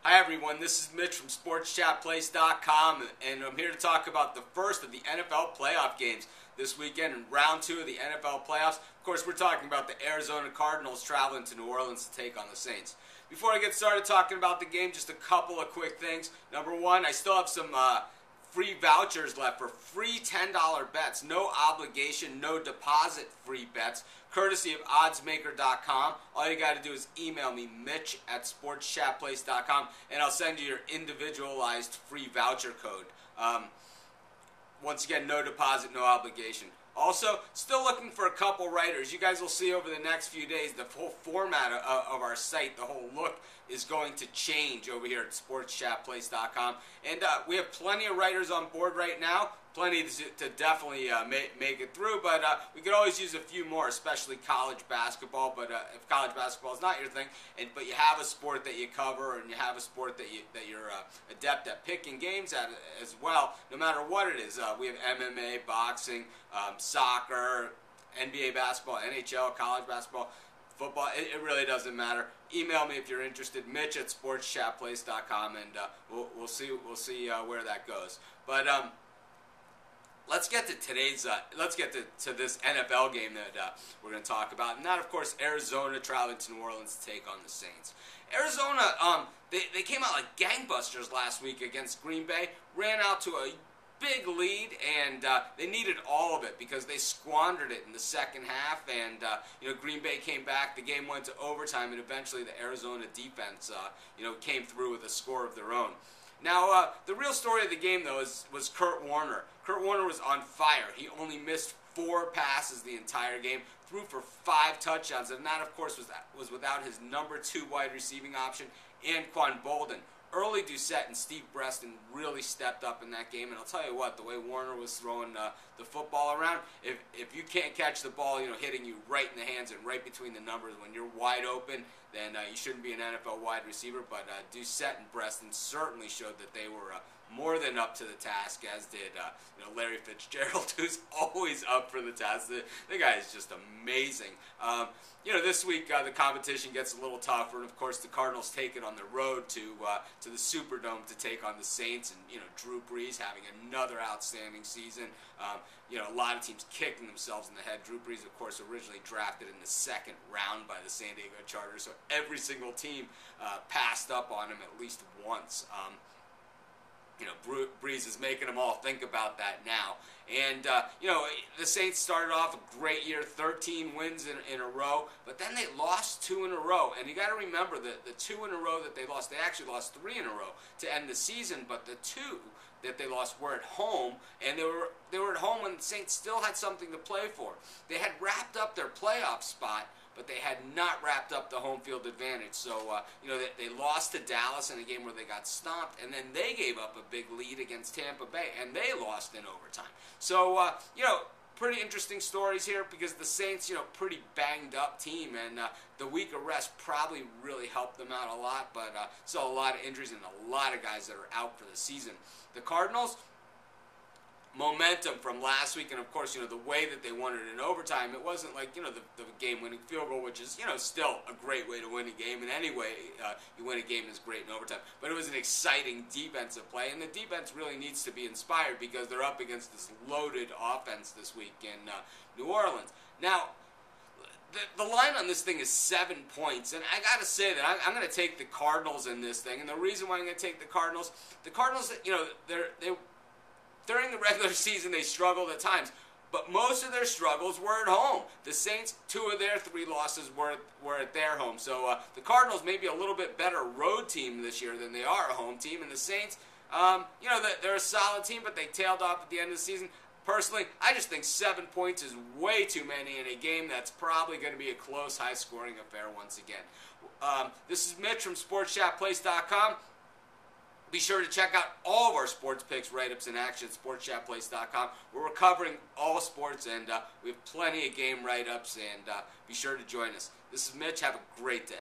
Hi everyone, this is Mitch from SportsChatPlace.com, and I'm here to talk about the first of the NFL playoff games this weekend in round 2 of the NFL playoffs. Of course, we're talking about the Arizona Cardinals traveling to New Orleans to take on the Saints. Before I get started talking about the game, just a couple of quick things. Number one, I still have some free vouchers left for free $10 bets. No obligation, no deposit free bets, courtesy of oddsmaker.com. All you got to do is email me, mitch@sportschatplace.com, and I'll send you your individualized free voucher code. Once again, no deposit, no obligation. Also, still looking for a couple writers. You guys will see over the next few days the whole format of our site, the whole look is going to change over here at sportschatplace.com. And we have plenty of writers on board right now, plenty to definitely make it through, but we could always use a few more, especially college basketball. But if college basketball is not your thing, but you have a sport that you cover and you have a sport that you're adept at picking games at as well, no matter what it is, we have MMA, boxing, soccer, NBA basketball, NHL, college basketball, football. It really doesn't matter. Email me if you're interested, mitch@sportschatplace.com, and we'll see where that goes. But let's get to today's. Let's get to this NFL game that we're going to talk about, and that, of course, Arizona traveling to New Orleans to take on the Saints. Arizona, they came out like gangbusters last week against Green Bay, ran out to a big lead, and they needed all of it because they squandered it in the second half, and Green Bay came back. The game went to overtime, and eventually the Arizona defense came through with a score of their own. Now, the real story of the game, though, was Kurt Warner. Kurt Warner was on fire. He only missed 4 passes the entire game, threw for 5 touchdowns, and that, of course, was without his number 2 wide receiving option, Anquan Bolden. Early Doucette and Steve Breston really stepped up in that game, and I'll tell you what, the way Warner was throwing the football around, if you can't catch the ball, hitting you right in the hands and right between the numbers when you're wide open, then you shouldn't be an NFL wide receiver. But Doucette and Breston certainly showed that they were more than up to the task, as did Larry Fitzgerald, who's always up for the task. The guy is just amazing. This week the competition gets a little tougher, and of course the Cardinals take it on the road to the Superdome to take on the Saints, and Drew Brees having another outstanding season. A lot of teams kicking themselves in the head. Drew Brees, of course, originally drafted in the 2nd round by the San Diego Chargers, so every single team passed up on him at least once. Brees is making them all think about that now. And, the Saints started off a great year, 13 wins in a row, but then they lost 2 in a row. And you got to remember that the 2 in a row that they lost, they actually lost 3 in a row to end the season, but the 2 that they lost were at home, and they were at home when the Saints still had something to play for. They had wrapped up their playoff spot, but they had not wrapped up the home field advantage. So, they lost to Dallas in a game where they got stomped, and then they gave up a big lead against Tampa Bay, and they lost in overtime. So, pretty interesting stories here because the Saints, pretty banged up team, and the week of rest probably really helped them out a lot, but saw a lot of injuries and a lot of guys that are out for the season. The Cardinals, momentum from last week, and of course, the way that they won it in overtime, it wasn't like, the game-winning field goal, which is, still a great way to win a game. In any way, you win a game is great in overtime. But it was an exciting defensive play, and the defense really needs to be inspired because they're up against this loaded offense this week in New Orleans. Now, the line on this thing is 7 points, and I got to say that I'm going to take the Cardinals in this thing, and the reason why I'm going to take the Cardinals, during the regular season, they struggled at times, but most of their struggles were at home. The Saints, 2 of their 3 losses were at their home. So the Cardinals may be a little bit better road team this year than they are a home team, and the Saints, they're a solid team, but they tailed off at the end of the season. Personally, I just think 7 points is way too many in a game that's probably going to be a close, high-scoring affair once again. This is Mitch from SportsChatPlace.com. Be sure to check out all of our sports picks, write-ups, and action at SportsChatPlace.com, where we're covering all sports, and we have plenty of game write-ups, and be sure to join us. This is Mitch. Have a great day.